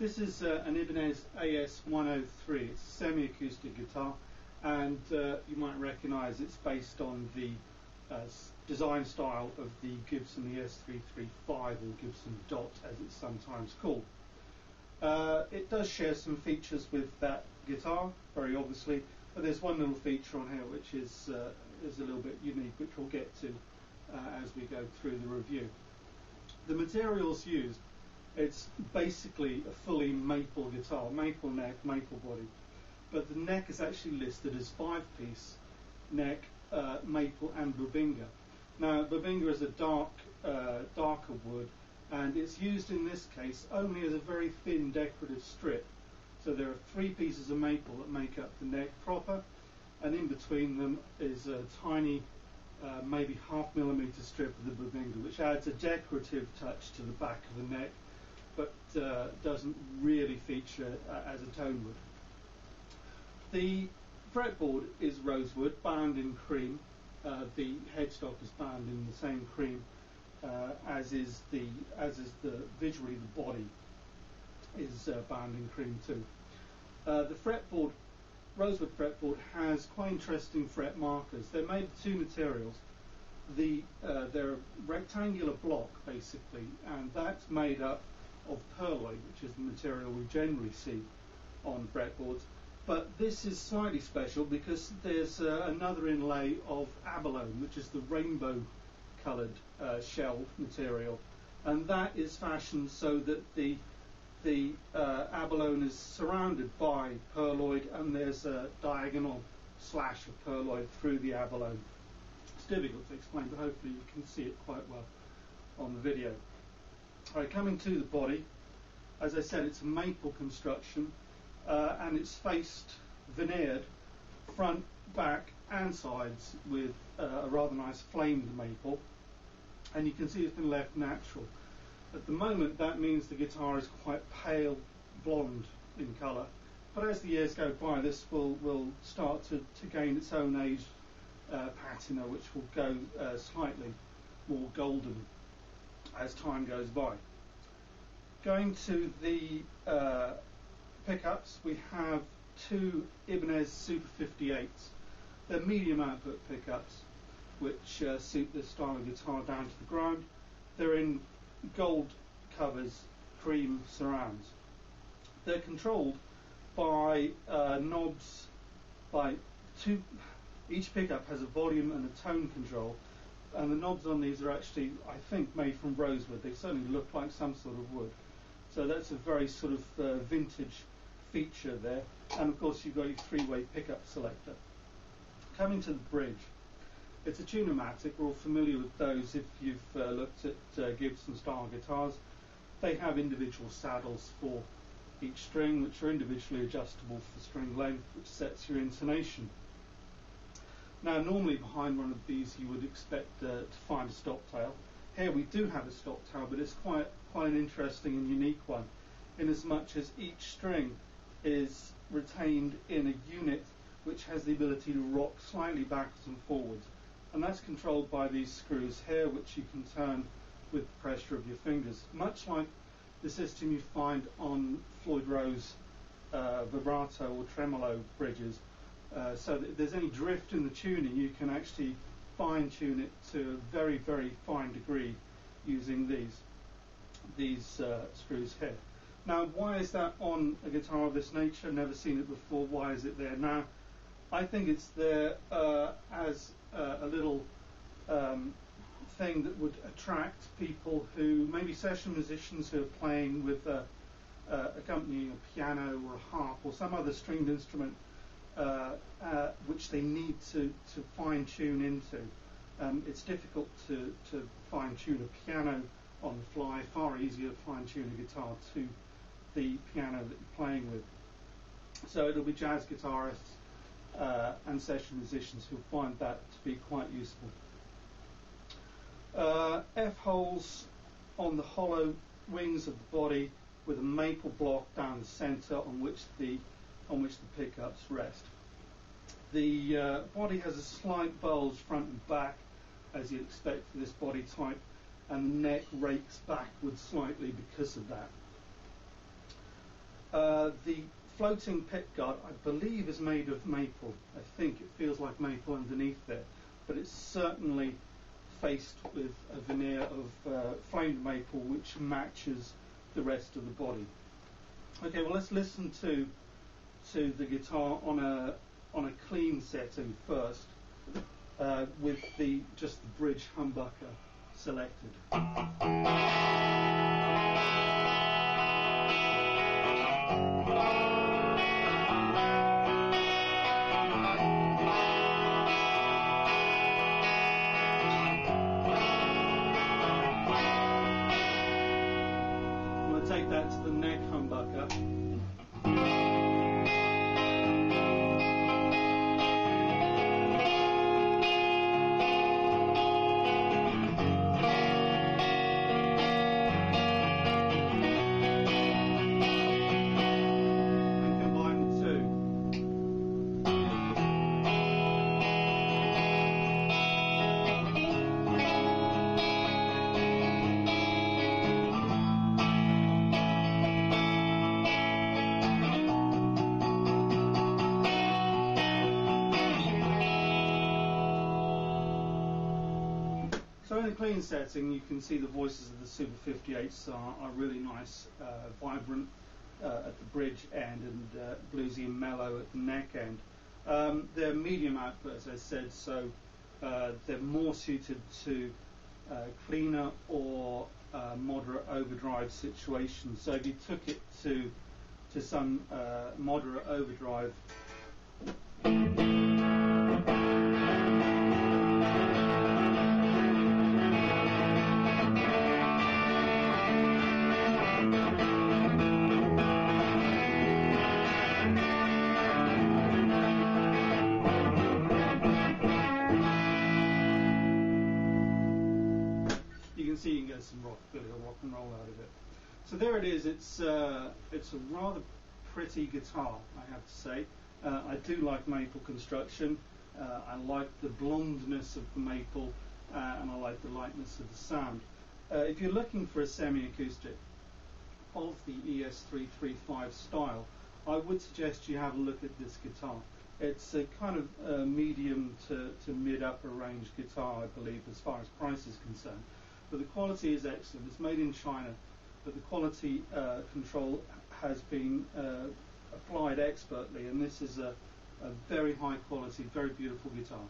This is an Ibanez AS103. It's a semi-acoustic guitar, and you might recognise it's based on the design style of the Gibson ES335, or Gibson Dot as it's sometimes called. It does share some features with that guitar, very obviously, but there's one little feature on here which is a little bit unique, which we'll get to as we go through the review. The materials used, it's basically a fully maple guitar, maple neck, maple body, but the neck is actually listed as 5-piece neck, maple and bubinga. Now bubinga is a darker wood, and it's used in this case only as a very thin decorative strip. So there are 3 pieces of maple that make up the neck proper, and in between them is a tiny maybe 0.5 mm strip of the bubinga, which adds a decorative touch to the back of the neck, but doesn't really feature as a tone wood. The fretboard is rosewood, bound in cream. The headstock is bound in the same cream, as is visually the body is bound in cream too. The fretboard, rosewood fretboard, has quite interesting fret markers. They're made of 2 materials. They're a rectangular block basically, and that's made up of perloid, which is the material we generally see on fretboards. But this is slightly special because there's another inlay of abalone, which is the rainbow coloured shell material, and that is fashioned so that the abalone is surrounded by perloid, and there's a diagonal slash of perloid through the abalone. It's difficult to explain, but hopefully you can see it quite well on the video. Alright, coming to the body, as I said, it's a maple construction, and it's faced veneered front, back and sides with a rather nice flamed maple, and you can see it's been left natural. At the moment that means the guitar is quite pale blonde in colour, but as the years go by this will start to gain its own aged patina, which will go slightly more golden as time goes by. Going to the pickups, we have 2 Ibanez Super 58s. They're medium output pickups which suit this style of guitar down to the ground. They're in gold covers, cream surrounds. They're controlled by knobs, by 2. Each pickup has a volume and a tone control, and the knobs on these are actually, I think, made from rosewood. They certainly look like some sort of wood. So that's a very sort of vintage feature there. And of course you've got your 3-way pickup selector. Coming to the bridge, it's a Tune-o-matic. We're all familiar with those if you've looked at Gibson style guitars. They have individual saddles for each string, which are individually adjustable for string length, which sets your intonation. Now normally behind one of these you would expect to find a stop tail. Here we do have a stop tail, but it's quite an interesting and unique one, in as much as each string is retained in a unit which has the ability to rock slightly backwards and forwards, and that's controlled by these screws here, which you can turn with the pressure of your fingers, much like the system you find on Floyd Rose vibrato or tremolo bridges. So that if there's any drift in the tuning, you can actually fine-tune it to a very, very fine degree using these screws here. Now, why is that on a guitar of this nature? Never seen it before. Why is it there now? I think it's there as a little thing that would attract people who, maybe session musicians who are playing with accompanying a piano or a harp or some other stringed instrument which they need to fine-tune into. It's difficult to fine-tune a piano on the fly, far easier to fine-tune a guitar to the piano that you're playing with. So it'll be jazz guitarists and session musicians who'll find that to be quite useful. F-holes on the hollow wings of the body with a maple block down the centre on which the pickups rest. The body has a slight bulge front and back, as you'd expect for this body type, and the neck rakes backwards slightly because of that. The floating pickguard, I believe, is made of maple. I think it feels like maple underneath there, but it's certainly faced with a veneer of flamed maple which matches the rest of the body. Okay, well, let's listen to the guitar on a clean setting first, with just the bridge humbucker selected. Take that to the neck humbucker. And combine the two. So in the clean setting, you can see the voices of the Super 58s are really nice, vibrant at the bridge end, and bluesy and mellow at the neck end. They're medium output, as I said, so they're more suited to cleaner or moderate overdrive situations. So if you took it to some moderate overdrive, you can see you can get some rockabilly or rock and roll out of it. So there it is. It's a rather pretty guitar, I have to say. I do like maple construction. I like the blondness of the maple, and I like the lightness of the sound. If you're looking for a semi-acoustic of the ES335 style, I would suggest you have a look at this guitar. It's a kind of medium to mid-upper range guitar, I believe, as far as price is concerned. But the quality is excellent. It's made in China, but the quality control has been applied expertly, and this is a very high quality, very beautiful guitar.